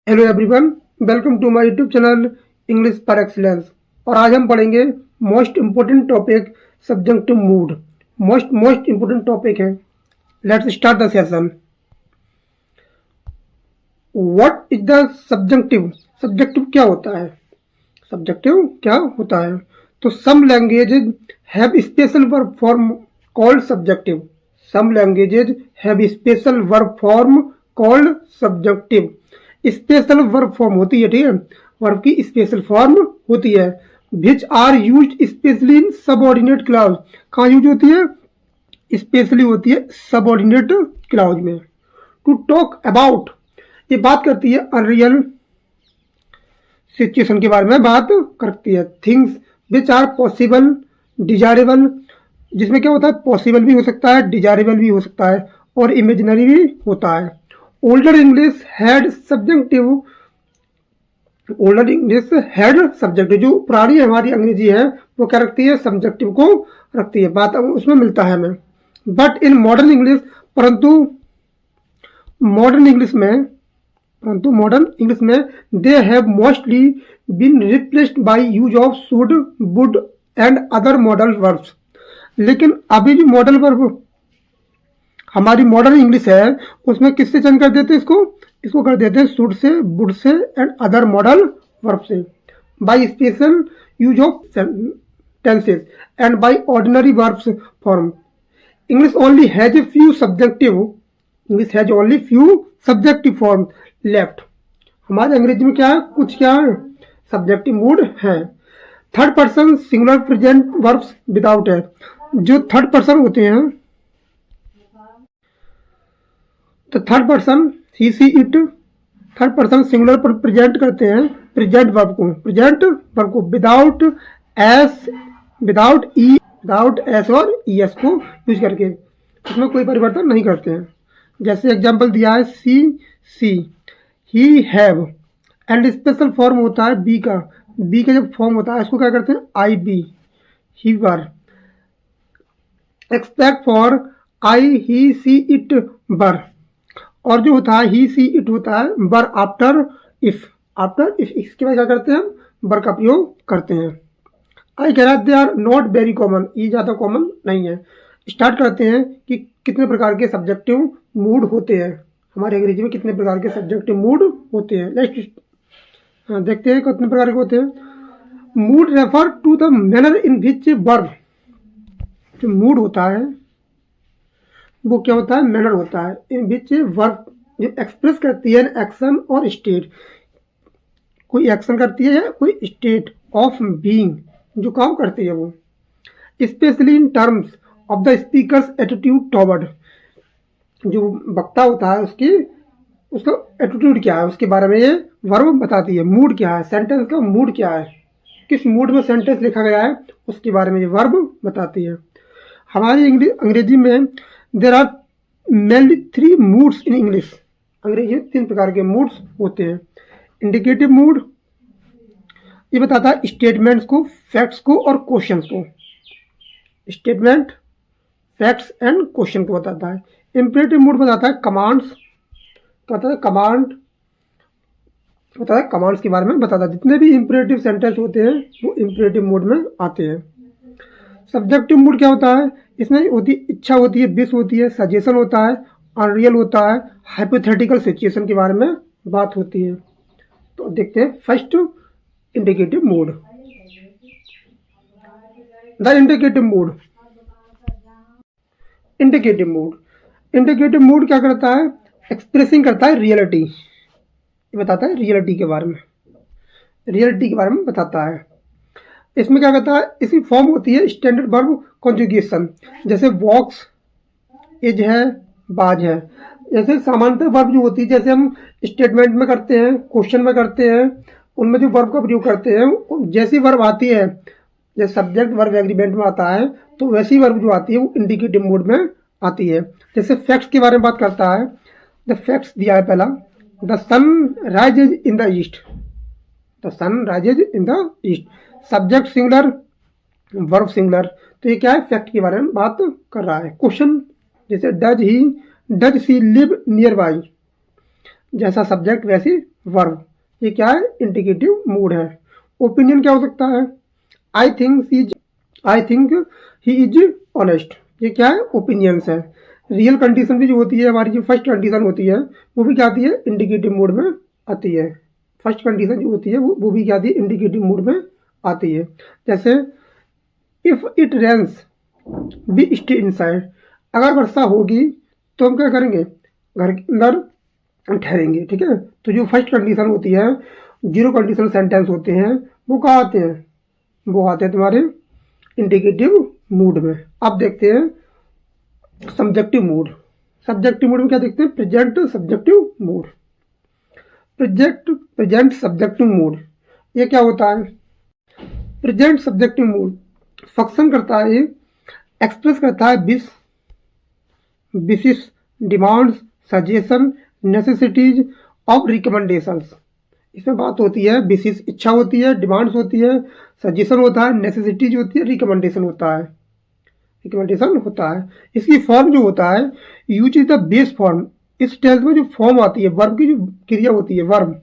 Hello everyone, welcome to my YouTube channel English par excellence. और आज हम पढ़ेंगे most important topic subjective mood. Most important topic है। Let's start the session. What is the subjective? Subjective क्या होता है? Subjective क्या होता है? तो some languages have special verb form called subjective. Some languages have special verb form called subjective. Special verb form होती है, ठीक है, वर्ब की स्पेशल फॉर्म होती है। Which are used specially in subordinate clause. कहाँ यूज होती है? स्पेशली होती है सबऑर्डिनेट क्लाउज में। टू टॉक अबाउट, ये बात करती है अनरियल सिचुएशन के बारे में बात करती है। Things which are possible, desirable, जिसमें क्या होता है, पॉसिबल भी हो सकता है, डिजायरेबल भी हो सकता है और इमेजिनरी भी होता है। Older English had subjective, older English had subjective, जो पुरानी हमारी अंग्रेजी है वो क्या रखती है? सब्जेक्टिव को रखती है। बात उसमें मिलता है हमें। बट इन मॉडर्न इंग्लिश, परंतु मॉडर्न इंग्लिश में they have mostly been replaced by use of should, would and other modal verbs. लेकिन अभी जो मॉडल वर्ब हमारी मॉडर्न इंग्लिश है उसमें किससे चेंज कर देते हैं? इसको कर देते हैं should say, would say and other modal verb say. By special use of tenses and by ordinary verbs form. English only has a few subjective, English has only few subjective form left. हमारे अंग्रेजी में क्या है? कुछ क्या है? Subjective mood है। Third person singular present verbs without है। जो थर्ड पर्सन होते हैं, तो third person he see it, third person singular पर प्रेजेंट करते हैं प्रेजेंट वर्ब को विदाउट एस, विदाउट ई, विदाउट एस और ई एस को यूज करके, इसमें कोई परिवर्तन नहीं करते हैं। जैसे एग्जांपल दिया है see, he have, and special form होता है बी का, बी का जब फॉर्म होता है इसको क्या करते हैं? I be, he were. Expect for I he see it बर, और जो होता है ही सी इट होता है बर आफ्टर इफ, इसके बाद क्या करते हैं? हम बर का प्रयोग करते हैं। आई कह रहा they are not very common, ये ज़्यादा कॉमन नहीं है। स्टार्ट करते हैं कि कितने प्रकार के सब्जेक्टिव मूड होते हैं। हमारे अंग्रेजी में कितने प्रकार के सब्जेक्टिव मूड होते हैं? लेट्स देखते हैं कितने प्रकार के होते हैं। Mood refer to the manner in which verb, जो मूड होता है वो क्या होता है? मैनर होता है। इन विच वर्ब, जो एक्सप्रेस करती है एक्शन और स्टेट, कोई एक्शन करती है या कोई स्टेट ऑफ बीइंग, जो काम करती है वो। Specially in terms of the speaker's attitude toward, जो वक्ता होता है उसका एटीट्यूड क्या है उसके बारे में ये वर्ब बताती है। मूड क्या है, सेंटेंस का मूड क्या है, किस मूड में सेंटेंस लिखा गया है उसके बारे में ये वर्ब बताती है। हमारी अंग्रेजी में there are mainly three moods in English. अंग्रेजी में तीन प्रकार के मूड्स होते हैं। इंडिकेटिव मूड, ये बताता है स्टेटमेंट्स को, फैक्ट्स को और क्वेश्चंस को। स्टेटमेंट, फैक्ट्स एंड क्वेश्चन को बताता है। इंपरेटिव मूड बताता है कमांड्स, बताता है कमांड्स के बारे में बताता है। जितने भी इंपरेटिव सेंटेंस होते हैं वो इंपरेटिव मूड में आते हैं। सब्जेक्टिव मूड क्या होता है? इसमें इच्छा होती है, विश होती है, सजेशन होता है, अनरियल होता है, हाइपोथेटिकल सिचुएशन के बारे में बात होती है। तो देखते हैं first indicative mood. The indicative mood, indicative mood क्या करता है? एक्सप्रेसिंग करता है रियलिटी, ये बताता है रियलिटी के बारे में बताता है। इसमें क्या कहता है? इसकी फॉर्म होती है स्टैंडर्ड वर्ब कॉन्जुगेशन, जैसे वॉक्स, इज है, बाज है। जैसे सामान्यतः वर्ब जो होती है, जैसे हम स्टेटमेंट में करते हैं, क्वेश्चन में करते हैं, उनमें जो वर्ब का प्रयोग करते हैं, जैसी वर्ब आती है, जैसे सब्जेक्ट वर्ब एग्रीमेंट में आता है, तो वैसी वर्ब जो आती है वो इंडिकेटिव मूड में आती है। जैसे फैक्ट्स के बारे में बात करता है, द फैक्ट्स दिया है पहला, the sun rises in the east, the sun rises in the east. Subject singular, verb singular, तो ये क्या है? फैक्ट के बारे में बात कर रहा है। क्वेश्चन, जैसे does she live near by, जैसा सब्जेक्ट वैसी वर्ब, ये क्या है, इंडिकेटिव मूड है। ओपिनियन क्या हो सकता है, I think he is honest, ये क्या है, ओपिनियंस है। रियल कंडीशन भी जो होती है हमारी, जो फर्स्ट कंडीशन होती है वो भी क्या आती है, इंडिकेटिव मूड में आती है। फर्स्ट कंडीशन जो होती है वो भी क्या आती है, इंडिकेटिव मूड में आती है। जैसे if it rains be stay inside, अगर वर्षा होगी तो हम क्या करेंगे, घर के अंदर ठहरेंगे, ठीक है। तो जो फर्स्ट कंडीशन होती है, जीरो कंडीशन सेंटेंस होते हैं, वो कहाँ आते हैं, वो आते हैं तुम्हारे इंडिकेटिव मूड में। अब देखते हैं सब्जेक्टिव मूड। सब्जेक्टिव मूड में क्या देखते हैं, present subjective mood. Present subjective mood, ये क्या होता है, प्रेजेंट सब्जेक्टिव मूड फंक्शन करता है, एक्सप्रेस करता है विशेष, demands, suggestion, necessities of recommendations. इसमें बात होती है, विशेष इच्छा होती है, डिमांड्स होती है, सजेशन होता है, नेसेसिटीज होती है, रिकमेंडेशन होता है। इसकी फॉर्म जो होता है, use is the base form. इस टेंस में जो फॉर्म आती है, वर्ब की जो क्रिया होती है, वर्ब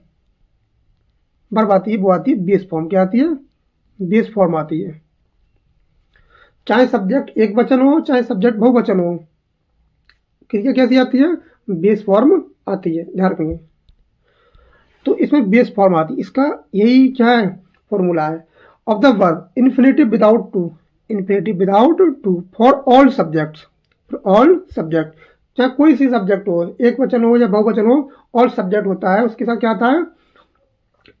आती है, वो आती है बेस फॉर्म। क्या आती है, बेस फॉर्म आती है। चाहे सब्जेक्ट एक वचन हो, चाहे सब्जेक्ट बहुवचन हो, क्रिया कैसी आती है, बेस फॉर्म आती है, ध्यान रखेंगे। तो इसमें बेस फॉर्म आती है, इसका यही क्या है, फॉर्मूला है। Of the verb infinitive without to for all subjects, चाहे कोई सी सब्जेक्ट हो, एक वचन हो या बहुवचन हो, ऑल सब्जेक्ट होता है, उसके साथ क्या आता है,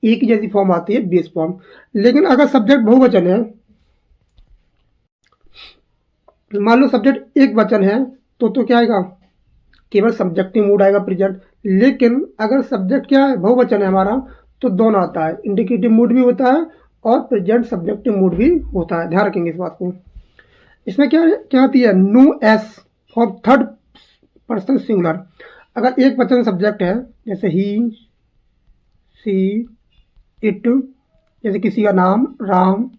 एक ही जैसी फॉर्म आती है, बेस फॉर्म। लेकिन अगर सब्जेक्ट बहुवचन है, मान लो सब्जेक्ट एक वचन है, तो क्या आएगा, केवल सब्जेक्टिव मूड आएगा, प्रेजेंट। लेकिन अगर सब्जेक्ट क्या है, बहुवचन है हमारा, तो दोनों आता है, इंडिकेटिव मूड भी होता है और प्रेजेंट सब्जेक्टिव मूड भी होता है, ध्यान रखेंगे इस बात को। इसमें क्या आती है, no s for third person singular. अगर एक वचन सब्जेक्ट है, जैसे ही, सी, इट, जैसे किसी का नाम राम,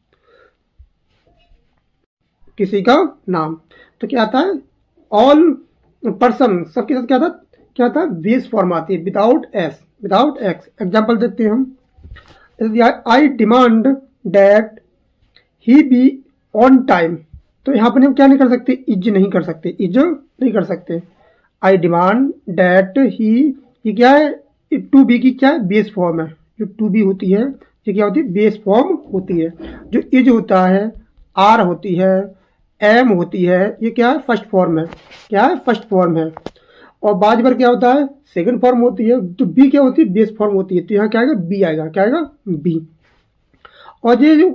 किसी का नाम, तो क्या आता है, ऑल पर्सन, सबके साथ क्या आता है, बेस फॉर्म आती है, विदाउट एक्स। एग्जाम्पल देखते हैं हम। आई demand that he be on time, तो यहाँ पर हम क्या नहीं कर सकते, इज नहीं कर सकते। आई डिमांड डैट ही, ये क्या है, टू बी की क्या है, बेस फॉर्म है। जो टू बी होती है, ये क्या होती है, बेस फॉर्म होती है। जो इज होता है, आर होती है, एम होती है, ये क्या है, फर्स्ट फॉर्म है। और बाद बार क्या होता है, सेकंड फॉर्म होती है। तो बी क्या होती है, बेस फॉर्म होती है, तो यहाँ क्या आएगा, बी आएगा, क्या आएगा, बी। और ये जो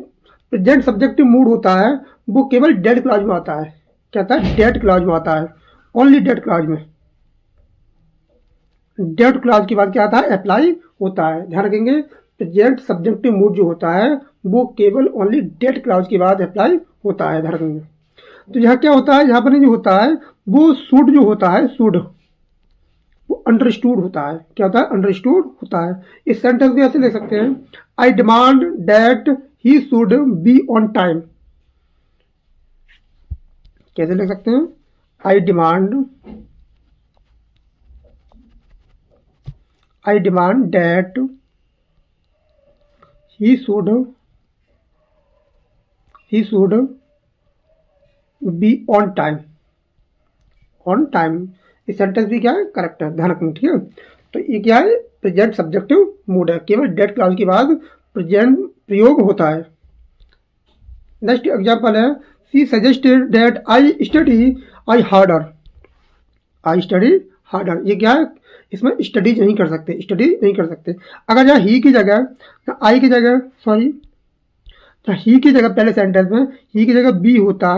प्रेजेंट सब्जेक्टिव मूड होता है, वो केवल डेड क्लॉज में आता है। क्या आता है, डेड क्लॉज में आता है, ओनली डेड क्लॉज में। डेड क्लॉज के बाद क्या आता है, अप्लाई होता है, ध्यान रखेंगे। प्रेजेंट सब्जेक्टिव मूड जो होता है, वो केवल ओनली डेड क्लॉज के बाद अप्लाई होता है, ध्यान रखेंगे। तो यहाँ क्या होता है, यहाँ पर जो होता है, वो शुड जो होता है, वो अंडरस्टूड होता है। क्या होता है, अंडरस्टूड होता है। इस सेंटेंस को ऐसे लिख सकते हैं, आई demand that he should be on time. कैसे लिख सकते हैं, आई demand that he should be on time. इस सेंटेंस भी क्या है, करेक्ट है, ध्यान रखना, ठीक है। तो ये क्या है, प्रेजेंट सब्जेक्टिव मूड है, केवल डेड क्लॉज के बाद प्रेजेंट प्रयोग होता है। नेक्स्ट एग्जांपल है, she suggested that I study harder. ये क्या है, इसमें स्टडी नहीं कर सकते। अगर यहाँ ही की जगह, आई की जगह, ही की जगह, पहले सेंटेंस में ही की जगह बी होता,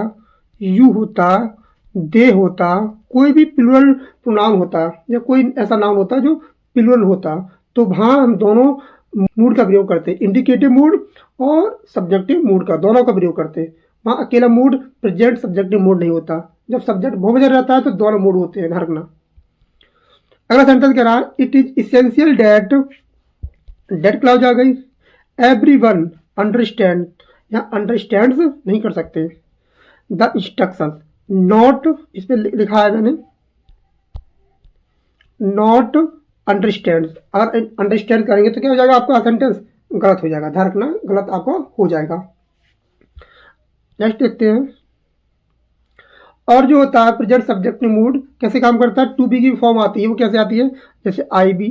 यू होता, दे होता, कोई भी प्लूरल प्रोनाउन होता, या कोई ऐसा नाउन होता जो प्लूरल होता, तो वहाँ हम दोनों मूड का प्रयोग करते, इंडिकेटिव मूड और सब्जेक्टिव मूड का, दोनों का प्रयोग करते। वहाँ अकेला मूड प्रेजेंट सब्जेक्टिव मूड नहीं होता। जब सब्जेक्ट बहुवचन रहता है तो दोनों मूड होते हैं, ध्यान रखना। अगला सेंटेंस कह रहा है, it is essential that, that clause आ गई, एवरीवन अंडरस्टैंड, यहाँ अंडरस्टैंड्स नहीं कर सकते। द इंस्ट्रक्शन, नॉट, इस पे लिखा है मैंने, नॉट अंडरस्टैंड। अगर अंडरस्टैंड करेंगे तो क्या हो जाएगा, आपका सेंटेंस गलत हो जाएगा, ध्यान रखना, गलत आपको हो जाएगा। नेक्स्ट देखते हैं। और जो होता है प्रेजेंट सब्जेक्ट मूड कैसे काम करता है, टू बी की फॉर्म आती है, वो कैसे आती है, जैसे आई बी,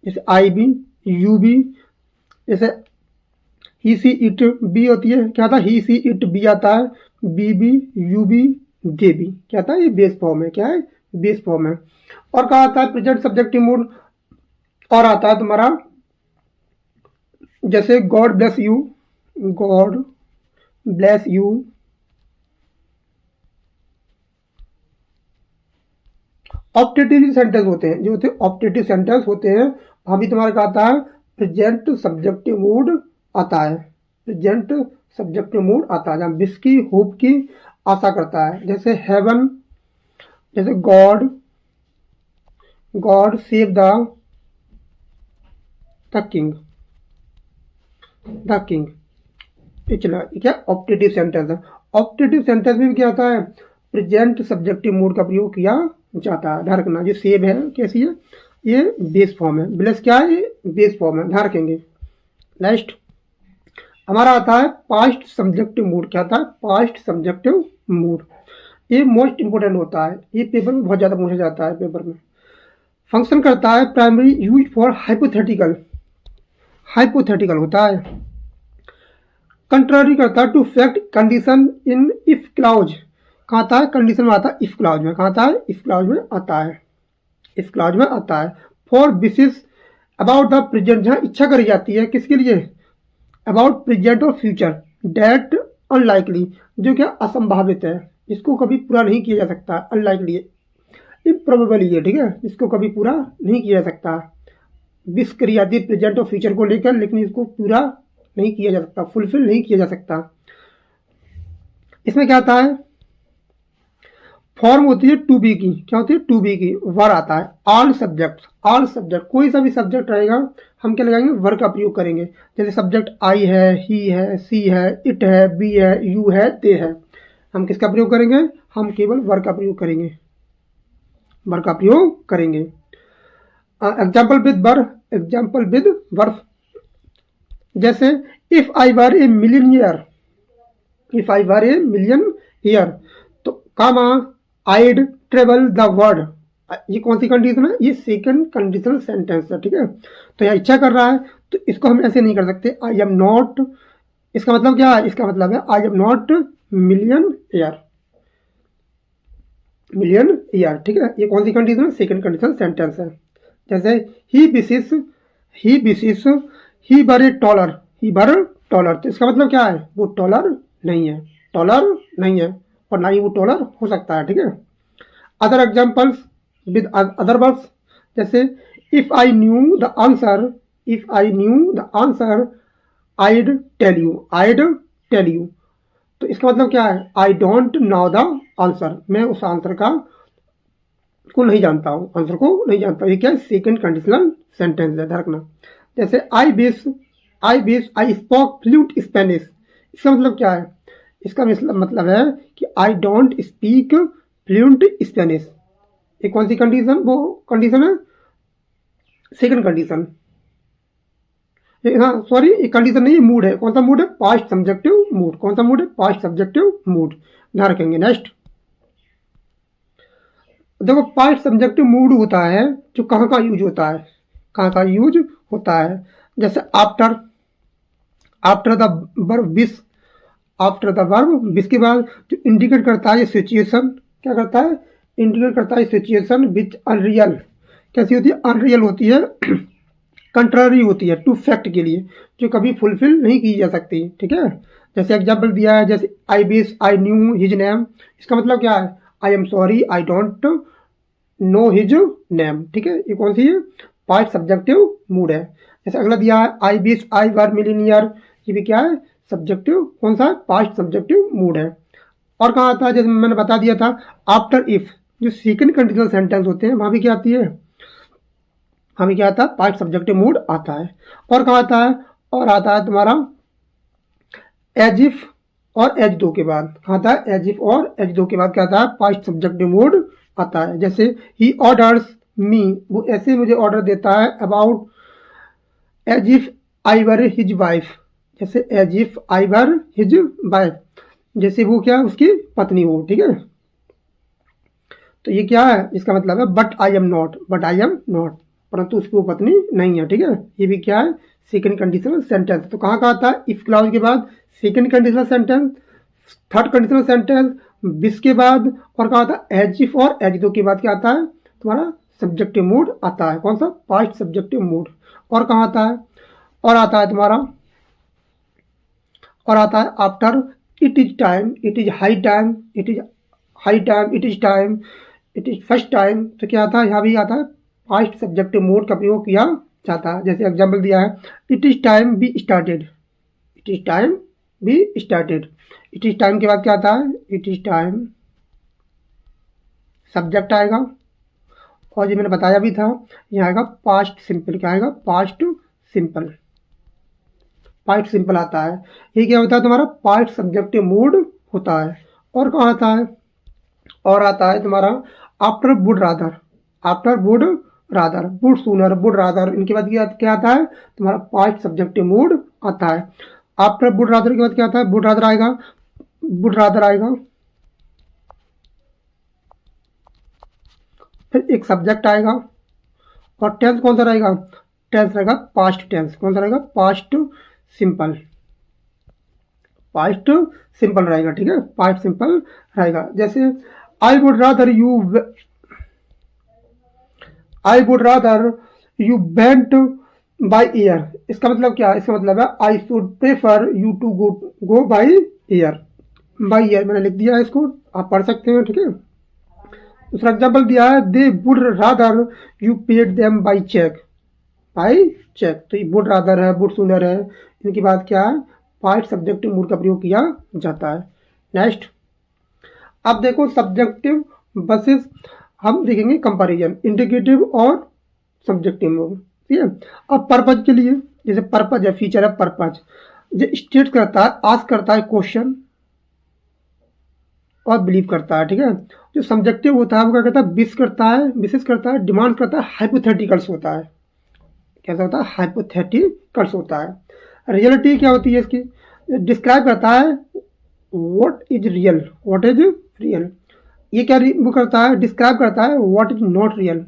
जैसे आई बी, यू बी, जैसे ही सी इट बी होती है, क्या था, ही सी इट बी आता है, be be, you be, they be, क्या था, ये बेस फॉर्म है, क्या है, बेस फॉर्म है। और कहा आता है प्रेजेंट सब्जेक्टिव मूड, और आता है तुम्हारा जैसे God bless you, God bless you, optative sentence होते हैं, जो होते हैं ऑप्टेटिव सेंटेंस होते हैं, अभी तुम्हारा क्या आता है, प्रेजेंट सब्जेक्टिव मूड आता है, प्रेजेंट सब्जेक्टिव मूड आता है, जहाँ विश की, होप की, आशा करता है, जैसे हेवन, जैसे God, God save the king, the king, पिछला क्या ऑप्टेटिव सेंटेंस है। ऑप्टेटिव सेंटेंस में भी क्या आता है, प्रेजेंट सब्जेक्टिव मूड का प्रयोग किया जाता है, ध्यान रखना। जो सेव है कैसी है, ये बेस फॉर्म है, ब्लेस क्या है, ये बेस फॉर्म है, ध्यान रखेंगे। नेक्स्ट हमारा आता है पास्ट सब्जेक्टिव मूड, क्या आता है, पास्ट सब्जेक्टिव मूड, ये मोस्ट इंपोर्टेंट होता है, ये पेपर में बहुत ज़्यादा पूछा जाता है, पेपर में फंक्शन करता है primary use for hypothetical, hypothetical होता है, कंट्रारी करता है to fact condition in if clause, कहाँ आता है, कंडीशन में आता है, इफ क्लाउज में, कहाँ आता है, इफ क्लाउज में आता है, इफ क्लाउज में आता है। For wishes about the present, जहाँ इच्छा करी जाती है किसके लिए, अबाउट प्रेजेंट और फ्यूचर, डेट अनलाइकली, जो क्या असंभावित है, इसको कभी पूरा नहीं किया जा सकता, अनलाइकली, इम्प्रोबेबल है, ठीक है, इसको कभी पूरा नहीं किया जा सकता। विश करी जाती है प्रेजेंट और फ्यूचर को लेकर, लेकिन इसको पूरा नहीं किया जा सकता, फुलफिल नहीं किया जा सकता। इसमें क्या आता है, फॉर्म होती है टू बी की, क्या होती है, टू बी की, वर आता है, ऑल सब्जेक्ट, ऑल सब्जेक्ट, कोई सा भी सब्जेक्ट रहेगा हम क्या लगाएंगे, वर का प्रयोग करेंगे। जैसे सब्जेक्ट आई है, ही है, सी है, इट है, बी है, यू है, दे है, हम किसका प्रयोग करेंगे, हम केवल वर का प्रयोग करेंगे, वर का प्रयोग करेंगे। Example with were, example with verb, जैसे if I were a millionaire, if I were a million year, तो comma I'd travel the world, ये कौन सी कंडीशन है, ये सेकंड कंडीशनल सेंटेंस है, ठीक है। तो यहाँ इच्छा कर रहा है, तो इसको हम ऐसे नहीं कर सकते, आई एम नॉट, इसका मतलब क्या है, इसका मतलब है I am not million year, million year, ठीक है। ये कौन सी कंडीशन है, सेकंड कंडीशनल सेंटेंस है। जैसे ही विशेष, ही विशेष, ही बर ए टॉलर, ही बर टॉलर, तो इसका मतलब क्या है, वो टॉलर नहीं है, टॉलर नहीं है, और ना ही वो टॉलर हो सकता है, ठीक है। Other examples with other verbs, जैसे if I knew the answer, if I knew the answer I'd tell you, I'd tell you, तो इसका मतलब क्या है, I don't know the answer, मैं उस आंसर को नहीं जानता हूँ, आंसर को नहीं जानता हूँ, ये क्या है, सेकंड कंडीशनल सेंटेंस है, ध्यान रखना। जैसे I wish, I spoke fluent Spanish, इसका मतलब क्या है, इसका मतलब है कि I don't speak fluent Spanish, ये कौन सी कंडीशन, वो कंडीशन है सेकंड कंडीशन, हाँ सॉरी, ये कंडीशन नहीं है, मूड है, कौन सा मूड है, पास्ट सब्जेक्टिव मूड, कौन सा मूड है, पास्ट सब्जेक्टिव मूड, ध्यान रखेंगे। नेक्स्ट देखो, पास्ट सब्जेक्टिव मूड होता है जो कहाँ का यूज होता है, कहाँ का यूज होता है, जैसे after, after the verb wish, after the verb wish के बाद जो इंडिकेट करता है ये सिचुएशन, क्या करता है, इंडिकेट करता है सिचुएशन विच अनरियल, कैसी होती है, अनरियल होती है, कंट्रारी होती है टू फैक्ट के लिए, जो कभी फुलफिल नहीं की जा सकती, ठीक है। जैसे एग्जाम्पल दिया है, जैसे I wish I knew his name, इसका मतलब क्या है, I am sorry I don't know his name, ठीक है, ये कौन सी है, पास्ट सब्जेक्टिव मूड है। जैसे अगला दिया है I wish I were millionaire, ये भी क्या है, सब्जेक्टिव, कौन सा है, पास्ट सब्जेक्टिव मूड है। और कहाँ आता है, जैसे मैंने बता दिया था, आफ्टर इफ, जो सेकंड कंडीशनल सेंटेंस होते हैं वहाँ भी क्या आती है, वहाँ भी क्या आता है, पास्ट सब्जेक्टिव मूड आता है। और कहाँ आता है, और आता है तुम्हारा एज इफ और एज दो के बाद, कहाँ आता है, एज इफ और एज दो के बाद क्या आता है, पास्ट सब्जेक्टिव मूड आता है। जैसे ही ऑर्डर्स मी, वो ऐसे मुझे ऑर्डर देता है, about as if I were his wife, जैसे as if I were his wife, जैसे वो क्या उसकी पत्नी हो, ठीक है। तो ये क्या है, इसका मतलब है but I am not, but I am not, परंतु उसकी वो पत्नी नहीं है, ठीक है। ये भी क्या है, सेकंड कंडीशनल सेंटेंस। तो कहाँ का आता है, इफ क्लाउज के बाद second conditional sentence, third conditional sentence बिस के बाद, और कहा आता है एज इफ और एज दो के बाद क्या आता है तुम्हारा सब्जेक्टिव मूड आता है। कौन सा, पास्ट सब्जेक्टिव मूड। और कहाँ आता है, और आता है तुम्हारा, और आता है after it is time, it is high time, it is high time, it is time, it is first time. तो क्या आता है, यहाँ भी आता है पास्ट सब्जेक्टिव मोड का प्रयोग किया जाता है। जैसे एग्जाम्पल दिया है, it is time be started, it is time be started. It is time के बाद क्या आता है, इट इज टाइम सब्जेक्ट आएगा, और ये मैंने बताया भी था, यहाँ आएगा पास्ट सिंपल। क्या आएगा, पास्ट सिंपल, पास्ट सिंपल आता है। ये क्या होता है तुम्हारा, पास्ट सब्जेक्टिव मूड होता है। और कहाँ आता है, और आता है तुम्हारा after would rather, after would rather, would sooner, would rather, इनके बाद क्या आता है तुम्हारा पास्ट सब्जेक्टिव मूड आता है। आफ्टर वुड रादर के बाद क्या आता है, वुड रादर आएगा, वुड रादर आएगा, फिर एक सब्जेक्ट आएगा, और टेंस कौन सा रहेगा, टेंस रहेगा पास्ट टेंस। कौन सा रहेगा, पास्ट सिंपल, पास्ट सिंपल रहेगा, ठीक है, पास्ट सिंपल रहेगा। जैसे I would rather you, I would rather you went by air. इसका मतलब क्या है, इसका मतलब है I should prefer you to go by air, by air मैंने लिख दिया है, इसको आप पढ़ सकते हैं, ठीक है। दूसरा एग्जाम्पल दिया है, they would rather you paid them by cheque, by cheque. तो ये वुड रादर है, वुड सूनर है, इनकी बात क्या है, पास्ट सब्जेक्टिव मूड का प्रयोग किया जाता है। नेक्स्ट, अब देखो सब्जेक्टिव वर्सेस, हम देखेंगे कंपैरिजन इंडिकेटिव और सब्जेक्टिव मूड, ठीक है। अब पर्पज के लिए, जैसे पर्पज है, फीचर है पर्पज, जो स्टेट करता है, आस्क करता है क्वेश्चन, और बिलीव करता है, ठीक है। जो सब्जेक्टिव होता है वो क्या करता है, विश करता है, विशेष करता है, डिमांड करता है, हाइपोथेटिकल्स होता है। कैसा होता है, हाइपोथेटिकल्स होता है। रियलिटी क्या होती है इसकी, डिस्क्राइब करता है what is real, what is real. ये क्या वो करता है, डिस्क्राइब करता है what is not real,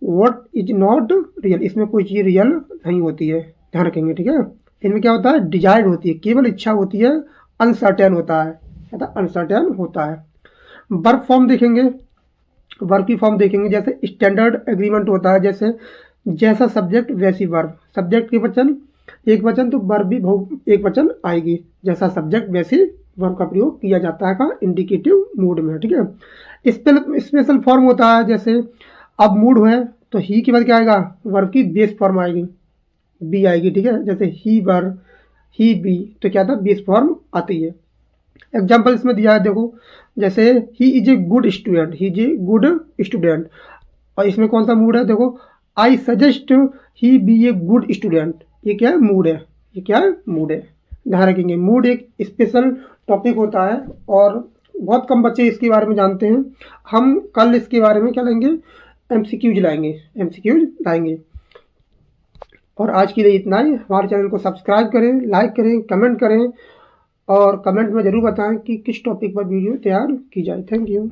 what is not real. इसमें कोई चीज़ रियल नहीं होती है, ध्यान रखेंगे, ठीक है। इनमें क्या होता है, डिजायर होती है, केवल इच्छा होती है, अनसर्टेन होता है, अनसर्टेन होता है। वर्ब फॉर्म देखेंगे, वर्ब की फॉर्म देखेंगे, जैसे स्टैंडर्ड एग्रीमेंट होता है, जैसे जैसा सब्जेक्ट वैसी वर्ब, सब्जेक्ट के वचन एक वचन तो वर्ब भी एक वचन आएगी, जैसा सब्जेक्ट वैसी वर्ब का प्रयोग किया जाता है का इंडिकेटिव मूड में, ठीक है। स्पेशल फॉर्म होता है, जैसे अब मूड है तो ही के बाद क्या आएगा, वर्ब की बेस फॉर्म आएगी, बी आएगी, ठीक है। जैसे ही वर, ही बी, तो क्या था, बेस फॉर्म आती है। एग्जाम्पल इसमें दिया है, देखो जैसे he is a good student, he is a good student, और इसमें कौन सा मूड है, देखो I suggest he be a good student. ये क्या है, मूड है, ये क्या है, मूड है। ध्यान रखेंगे, मूड एक स्पेशल टॉपिक होता है, और बहुत कम बच्चे इसके बारे में जानते हैं। हम कल इसके बारे में क्या लेंगे, एमसीक्यूज लाएंगे, एमसीक्यूज लाएंगे। और आज के लिए इतना ही। हमारे चैनल को सब्सक्राइब करें, लाइक करें, कमेंट करें, और कमेंट में ज़रूर बताएं कि किस टॉपिक पर वीडियो तैयार की जाए। Thank you.